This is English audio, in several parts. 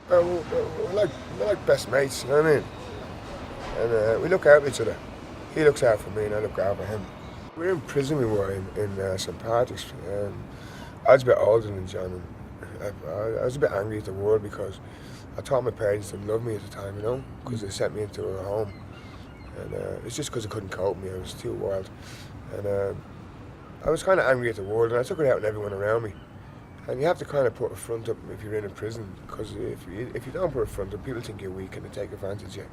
we're like best mates, you know what I mean? And we look out for each other. He looks out for me and I look out for him. We're in prison, we were in St. Patrick's. I was a bit older than John, and I was a bit angry at the world because I thought my parents didn't love me at the time, you know, because they sent me into a home. And it's just because I couldn't cope with me, I was too wild. And I was kind of angry at the world, and I took it out on everyone around me. And you have to kind of put a front up if you're in a prison, because if you don't put a front up, people think you're weak and they take advantage of you.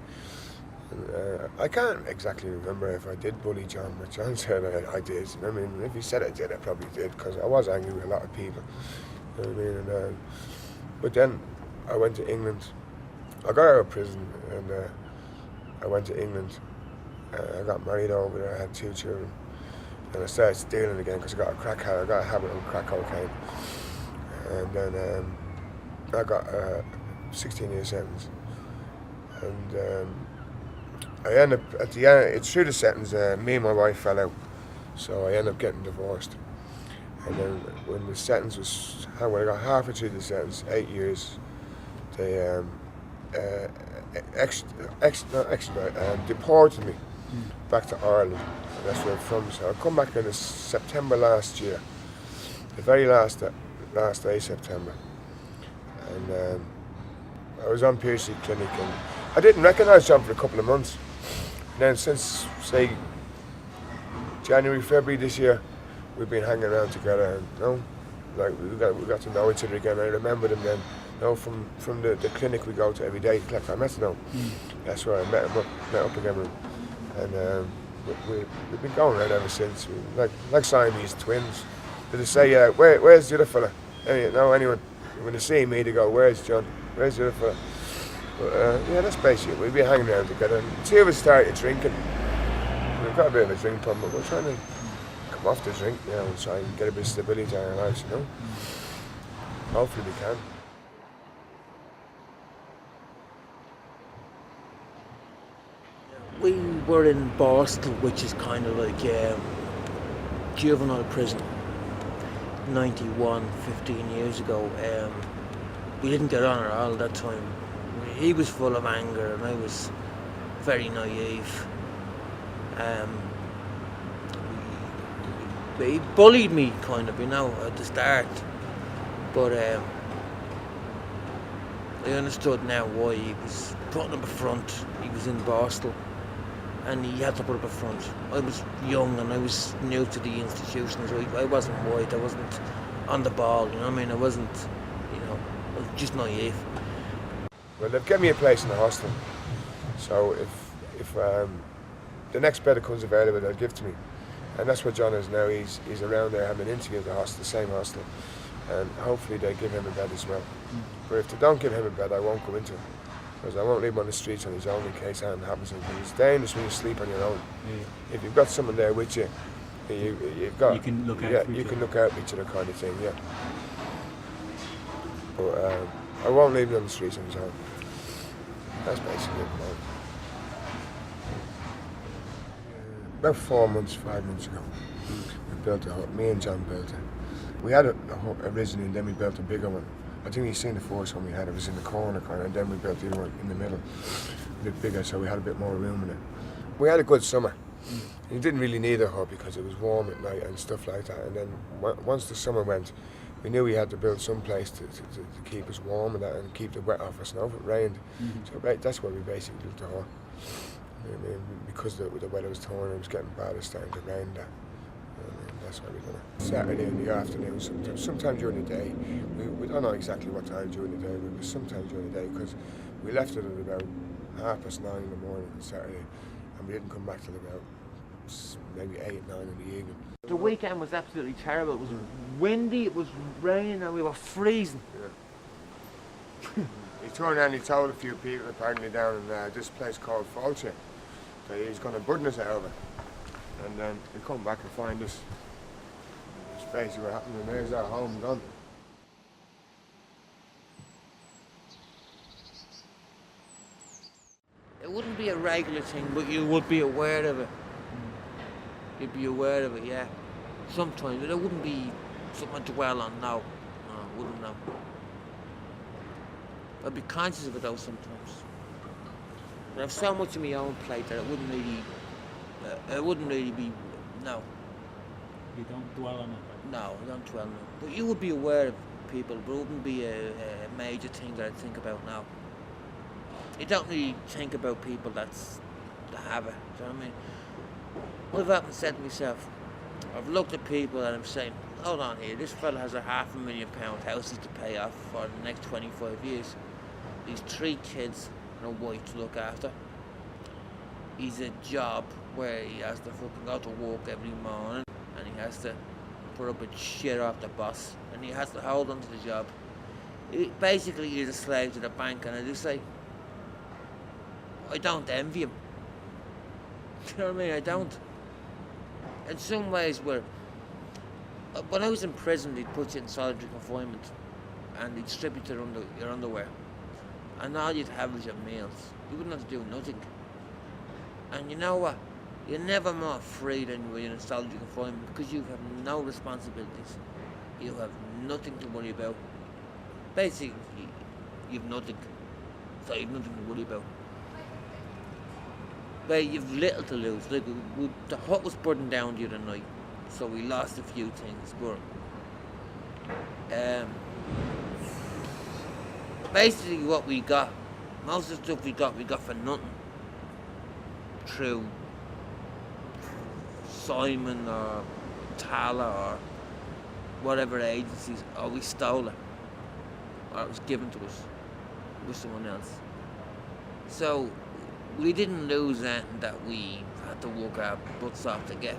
And, I can't exactly remember if I did bully John, but John said I did. I mean, if he said I did, I probably did, because I was angry with a lot of people. You know what I mean? And, but then I went to England. I got out of prison, and I went to England. I got married over there. I had 2 children, and I started stealing again because I got a habit of crack cocaine. And then I got a 16-year sentence, and I ended up at the end. Through the sentence, me and my wife fell out, so I ended up getting divorced. And then when the sentence was, when I got halfway through the sentence, 8 years, they deported me back to Ireland. And that's where I'm from. So I come back in September last year, the very last day September, and I was on Piercy Clinic, and I didn't recognise John for a couple of months. And then since, say, January, February this year, we've been hanging around together, and you know, like we got to know each other again. I remembered him then, you know, from the clinic we go to every day to collect our methadone. That's where I met up again with him. And we've been going around ever since. Like Siamese twins. Did they say, where's the other fella? Anyone, when they see me, they go, where's John? Where's the other fella? But yeah, that's basically it. We've been hanging around together. And 2 of us started drinking. We've got a bit of a drink problem, but we're trying to come off the drink, you know, and try and get a bit of stability to our lives, you know. Hopefully we can. We were in Borstal, which is kind of like juvenile prison. 91, 15 years ago. We didn't get on at all that time. He was full of anger and I was very naive. He bullied me kind of, you know, at the start. But I understood now why he was putting up a front. He was in Borstal and he had to put up a front. I was young and I was new to the institution, so I wasn't white, I wasn't on the ball, you know what I mean? I wasn't, you know, I was just naive. Well, they've given me a place in the hostel, so if the next bed that comes available, they'll give to me. And that's what John is now. He's around there having an interview at the hostel, the same hostel, and hopefully they give him a bed as well. But if they don't give him a bed, I won't go into it, because I won't leave him on the streets on his own in case anything happens to him. It's dangerous when you sleep on your own. If you've got someone there with you, you've got, you can look out for each you other. can look out for each other, kind of thing, yeah. But I won't leave him on the streets on his own. That's basically it. About 5 months ago, we built a hut. Me and John built it. We had a hut originally, and then we built a bigger one. I think you've seen the first one we had. It was in the corner, kind of, and then we built the other one in the middle, a bit bigger, so we had a bit more room in it. We had a good summer. You didn't really need a hut because it was warm at night and stuff like that. And then once the summer went, we knew we had to build some place to keep us warm and that, and keep the wet off us. Now if it rained, so that's why we basically built the hut. I mean, because the weather was torn, it was getting bad, it was starting to rain there. That's why we done it. Saturday in the afternoon, sometime during the day. We don't know exactly what time during the day, but it was sometime during the day, because we left it at about 9:30 in the morning on Saturday, and we didn't come back till about maybe 8, 9 in the evening. The weekend was absolutely terrible. It was windy, it was raining, and we were freezing. Yeah. He turned around and he told a few people apparently down in this place called Fulcher that he's going to burden us over, and then he'll come back and find us. That's basically what happened, and there's our home gone. It wouldn't be a regular thing, but you would be aware of it. You'd be aware of it, yeah. Sometimes, but it wouldn't be something to dwell on now. No, it wouldn't, no. I'd be conscious of it though sometimes. I have so much on my own plate that it wouldn't really be, no. You don't dwell on it. No, I don't dwell on it. But you would be aware of people, but it wouldn't be a major thing that I'd think about now. You don't really think about people that have it, do you know what I mean? I've often said to myself, I've looked at people and I'm saying, hold on here, this fella has a £500,000 house to pay off for the next 25 years. He's 3 kids and a wife to look after. He's a job where he has to fucking go to work every morning and he has to put up with shit off the boss and he has to hold on to the job. Basically, he's a slave to the bank, and I just say, I don't envy him. Do you know what I mean? I don't. In some ways, when I was in prison, they'd put you in solitary confinement and they'd strip you to your underwear. And all you'd have was your meals. You wouldn't have to do nothing. And you know what? You're never more free than when you're in solitary confinement because you have no responsibilities. You have nothing to worry about. Basically, you've nothing. So you've nothing to worry about. But you've little to lose. Like, the hut was burning down the other night, so we lost a few things. But basically, what we got, most of the stuff we got for nothing. Through Simon or Tala or whatever agencies, or we stole it, or it was given to us with someone else. So we didn't lose anything that we had to work our butts off to get.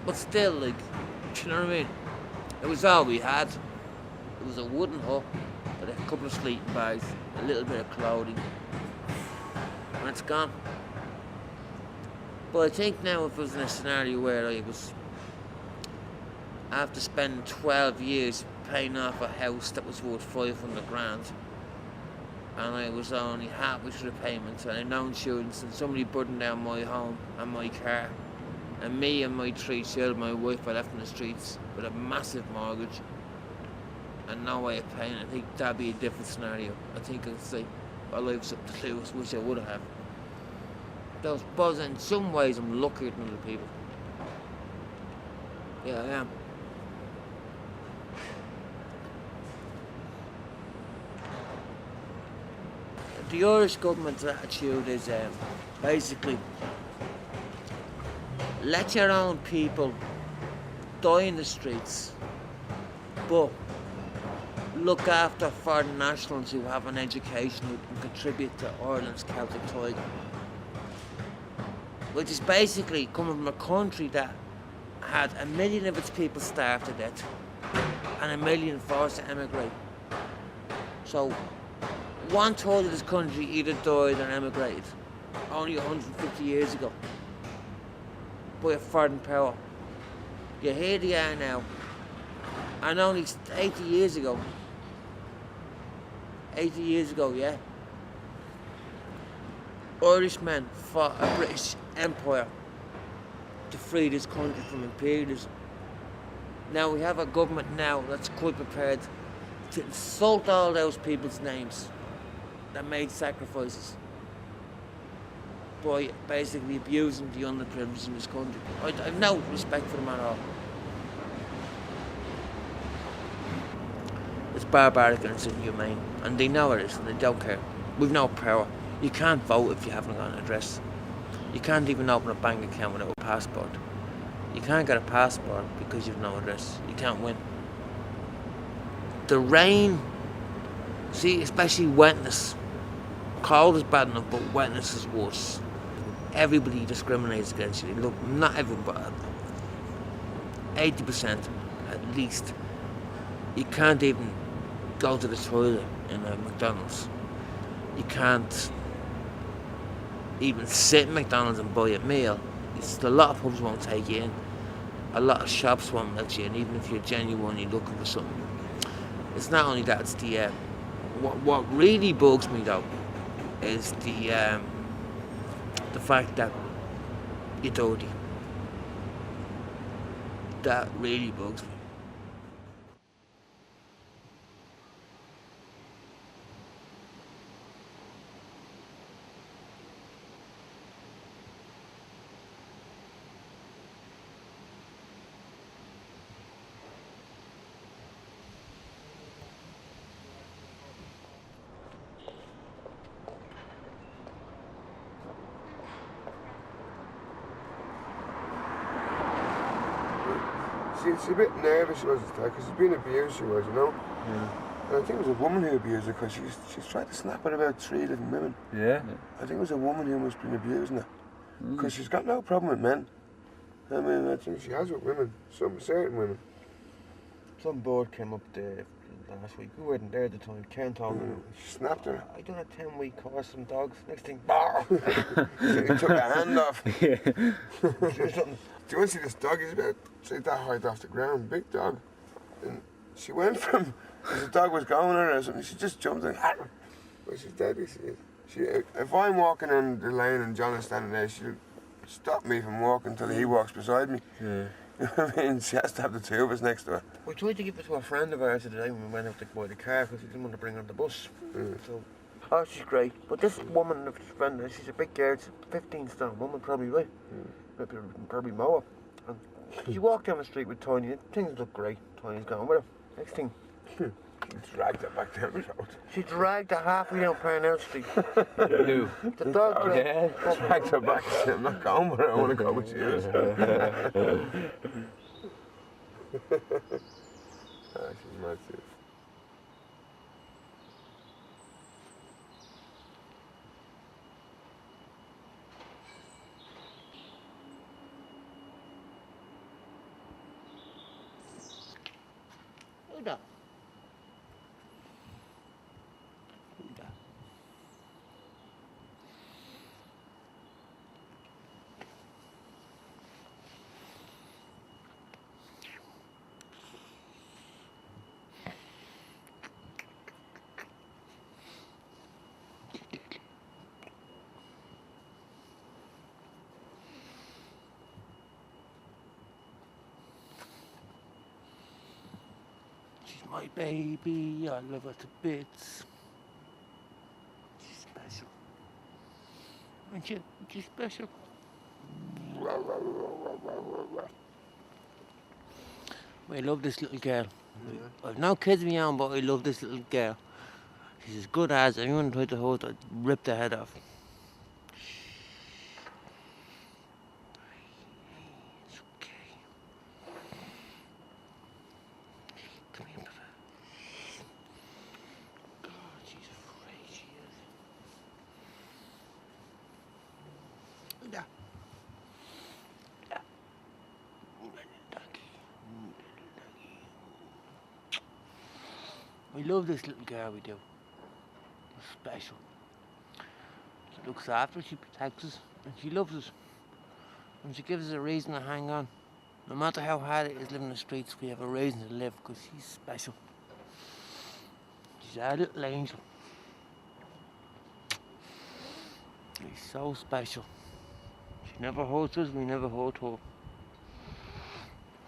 But still, like, do you know what I mean? It was all we had. It was a wooden hut with a couple of sleeping bags, a little bit of clothing, and it's gone. But I think now if it was in a scenario where I was, after spending 12 years paying off a house that was worth 500 grand, and I was only halfway through the payments and I had no insurance, and somebody burdened down my home and my car, and me and my 3 children, my wife, were left in the streets with a massive mortgage and no way of paying. I think that'd be a different scenario. I think I'd say, well, I have something to lose, which I would have. But in some ways I'm luckier than other people. Yeah, I am. The Irish government's attitude is basically let your own people die in the streets, but look after foreign nationals who have an education who can contribute to Ireland's Celtic Tiger. Which is basically coming from a country that had 1 million of its people starved to death and 1 million forced to emigrate. So 1/3 of this country either died or emigrated only 150 years ago by a foreign power. Yeah, here they are now. And only 80 years ago, yeah, Irishmen fought a British Empire to free this country from imperialism. Now we have a government now that's quite prepared to insult all those people's names that made sacrifices by basically abusing the underprivileged in this country. I have no respect for them at all. It's barbaric and it's inhumane, and they know it is, and they don't care. We've no power. You can't vote if you haven't got an address. You can't even open a bank account without a passport. You can't get a passport because you've no address. You can't win. The rain, see, especially wetness. Cold is bad enough, but wetness is worse. Everybody discriminates against you. Look, not everybody, 80% at least. You can't even go to the toilet in a McDonald's. You can't even sit in McDonald's and buy a meal. A lot of pubs won't take you in. A lot of shops won't let you in, even if you're genuinely looking for something. It's not only that, it's the what really bugs me though is the fact that you're dirty. That really bugs me. she's a bit nervous, she was, because she's been abused, she was, you know. Yeah. And I think it was a woman who abused her, because she's tried to snap at about 3 different women. Yeah. I think it was a woman who must have been abusing her. Because she's got no problem with men. I mean, I think she has with women, some certain women. Some board came up there last week. We weren't there at the time. Ken told me. She snapped her. I done a 10-week course on dogs. Next thing, bar. He took her hand off. Yeah. Do you want to see this dog? He's about that height off the ground, big dog. And she went from, as the dog was going at her or something, she just jumped and had her. But she's deadly. If I'm walking in the lane and John is standing there, she'll stop me from walking until he walks beside me. Yeah. You know what I mean? She has to have the two of us next to her. We tried to give it to a friend of ours today when we went out to buy the car because we didn't want to bring her on the bus. So, oh, she's great. But this woman, the friend, she's a big girl. She's a 15-stone woman, probably, right? Probably more. And she walked down the street with Tiny. Things look great. Tiny's gone with her. Next thing, She dragged her back down the road. she dragged her halfway down Parnell Street. Who? The dog Dragged her back and said, I'm not going with her, I want to go with you. She's mad too. My baby, I love her to bits. She's special. Aren't you? She's special. I love this little girl. I've no kids of my own, but I love this little girl. She's as good as anyone tried to hold her, I'd rip the head off. It's okay. Come here, Papa. God, she's afraid, she is. Yeah. Yeah. Little doggy. We love this little girl, we do. We're special. She looks after us, she protects us, and she loves us. And she gives us a reason to hang on. No matter how hard it is living in the streets, we have a reason to live because she's special. She's our little angel. She's so special. She never hurts us, we never hurt her.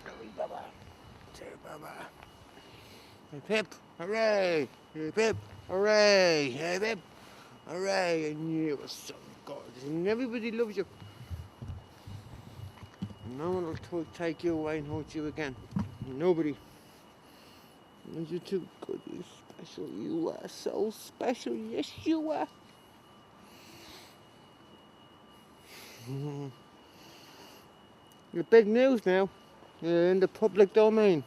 Hey, Baba. Say Baba. Hip hip, hooray! Hip hip, hooray! Hip hip, hooray! And you were so gorgeous, and everybody loves you. No one will take you away and hurt you again. Nobody. You're too good, you're special. You are so special. Yes, you are. You're big news now. You're in the public domain.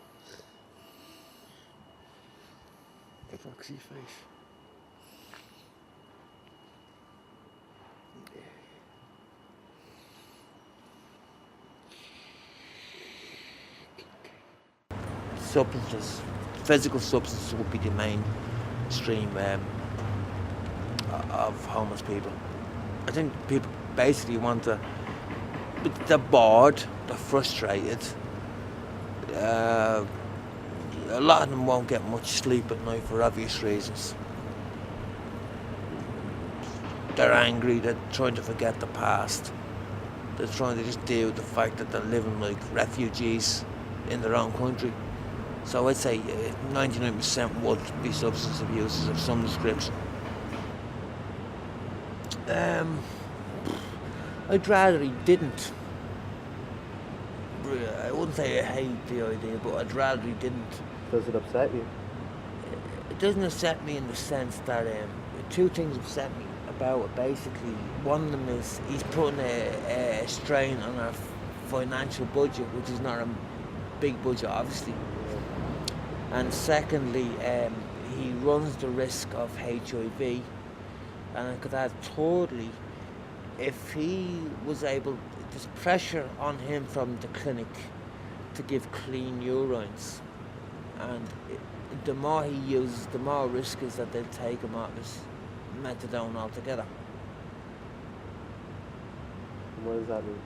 Foxy face. Substances, physical substances would be the mainstream of homeless people. I think people basically want to, they're bored, they're frustrated. A lot of them won't get much sleep at night for obvious reasons. They're angry, they're trying to forget the past. They're trying to just deal with the fact that they're living like refugees in their own country. So I'd say 99% would be substance abusers of some description. I'd rather he didn't. I wouldn't say I hate the idea, but I'd rather he didn't. Does it upset you? It doesn't upset me in the sense that two things upset me about it. Basically, one of them is he's putting a strain on our financial budget, which is not big budget, obviously. And secondly, he runs the risk of HIV. And I could add thirdly, if he was able, there's pressure on him from the clinic to give clean urines. And the more he uses, the more risk is that they'll take him off his methadone altogether. And what does that mean?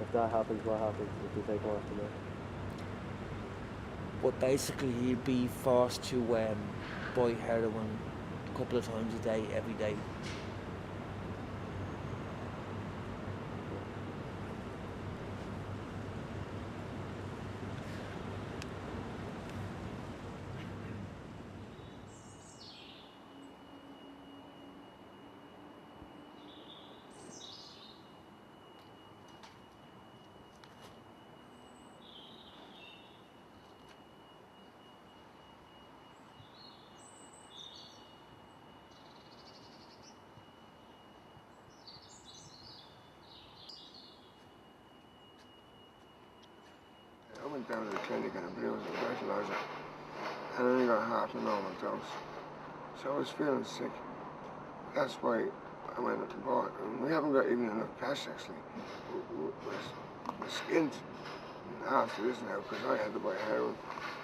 If that happens, what happens if you take him off the meth? But basically, he'll be forced to buy heroin a couple of times a day, every day. I went down to the clinic and I blew a fertilizer and I only got half a normal dose. So I was feeling sick. That's why I went and bought it. And we haven't got even enough cash actually. We're skint after this now because I had to buy heroin.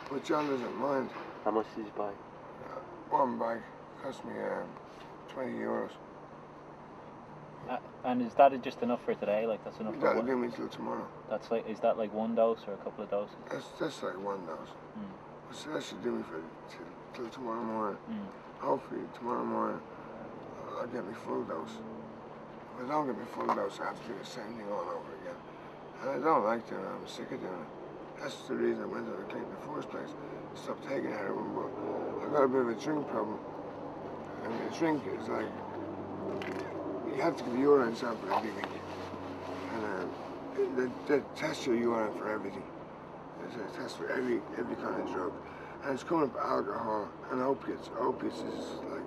But John doesn't mind. How much did you buy? One bag cost me €20. And is that just enough for today? Like that's enough for That'll what? do me till tomorrow. That's like, is that like one dose or a couple of doses? That's like one dose. So that should do me for till tomorrow morning. Hopefully tomorrow morning I'll get me full dose. If I don't get me full dose, I have to do the same thing all over again. And I don't like doing it. I'm sick of doing it. That's the reason I went to the clinic in the first place. Stop taking heroin, but I've got a bit of a drink problem. And the drink is like, you have to give urine sample every week. And they test your urine for everything. There's a test for every kind of drug. And it's coming up alcohol and opiates. Opiates is like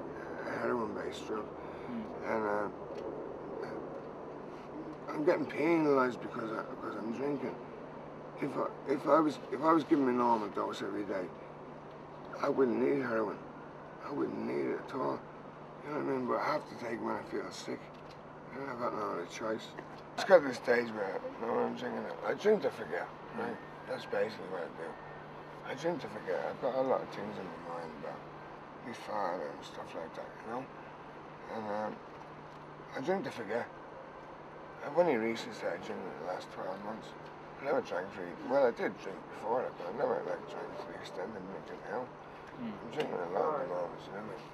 a heroin-based drug. And I'm getting penalised because I'm drinking. If I was given a normal dose every day, I wouldn't need heroin. I wouldn't need it at all. You know what I mean? But I have to take it when I feel sick. And I've got no other choice. It's got to the stage where I'm drinking it. I drink to forget, right? That's basically what I do. I drink to forget. I've got a lot of things in my mind about my father and stuff like that, you know? And I drink to forget. I've only recently started drinking in the last 12 months. I never drank well, I did drink before that, but I never drank to the extent I'm drinking now. I'm drinking a lot at the moment, you know what I mean?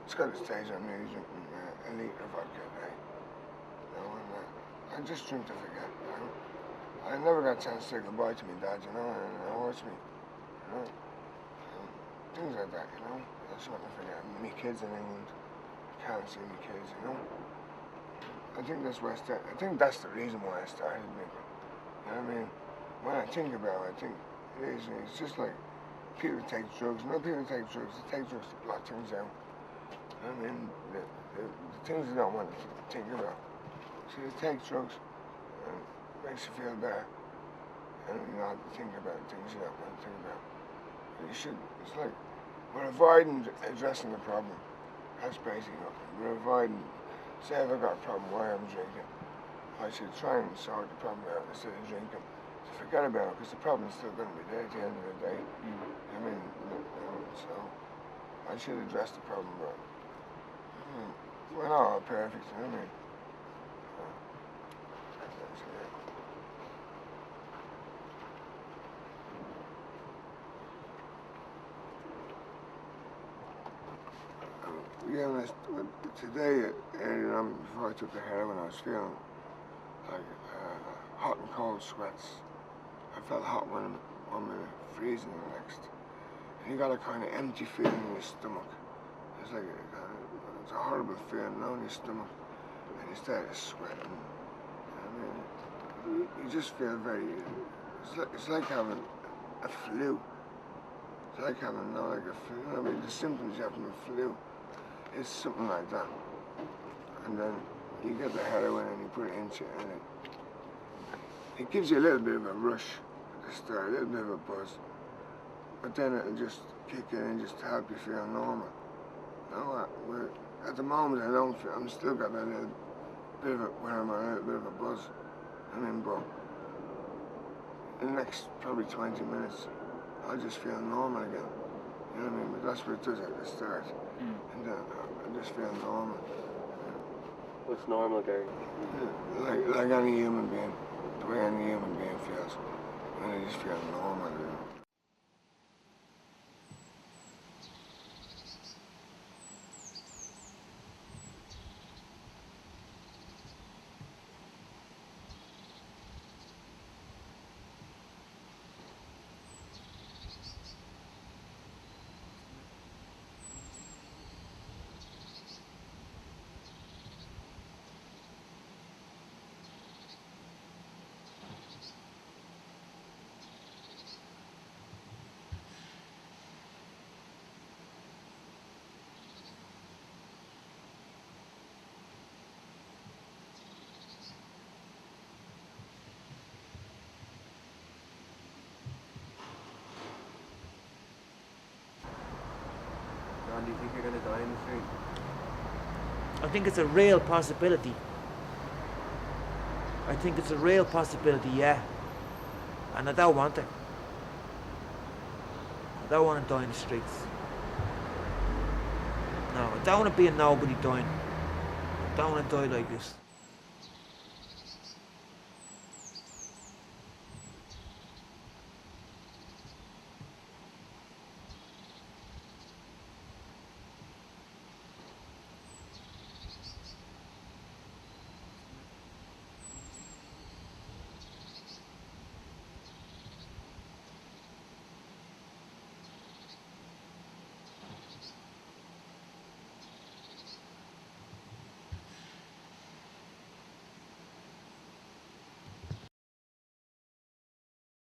It's got to the stage I'm really drinking a litre of vodka a day. You know, and I just drink to forget, you know? I never got a chance to say goodbye to my dad, you know, and it hurts me, you know? Things like that, you know? I just want to forget. My kids in England, I can't see my kids, you know? I think that's why I think that's the reason why I started drinking. You know what I mean? When I think about it, I think it's just like people take drugs. No people take drugs. They take drugs to block things out. You know what I mean? The things they don't want to think about. So they take drugs and it makes you feel better. And you don't have to think about things you don't want to think about. But you should. It's like we're avoiding addressing the problem. That's basically what we're avoiding. Say if I got a problem why I'm drinking, I should try and sort the problem out instead of drinking. So forget about it because the problem's still going to be there at the end of the day. I mean, so I should address the problem, but we're not all perfect, you know what I mean? Yeah, today, earlier on, before I took the heroin, I was feeling like hot and cold sweats. I felt hot one minute, freezing the next. And you got a kind of empty feeling in your stomach. It's like it's a horrible feeling in your stomach. And you start sweating. I mean, you just feel very, it's like having a flu. It's like having, like a flu. I mean, the symptoms you have from a flu. It's something like that. And then you get the heroin and you put it into it and it gives you a little bit of a rush. the start, a little bit of a buzz. But then it'll just kick in and just help you feel normal. You know what? At the moment, I don't feel, I'm still got a little bit of a, where I'm a little bit of a buzz. I mean, but in the next probably 20 minutes, I'll just feel normal again. You know what I mean? But that's what it does at the start. And then I just feel normal. What's normal, Gary? Like any human being, the way any human being feels. And I just feel normal. You know? John, do you think you're going to die in the street? I think it's a real possibility. I think it's a real possibility, yeah. And I don't want it. I don't want to die in the streets. No, I don't want to be a nobody dying. I don't want to die like this.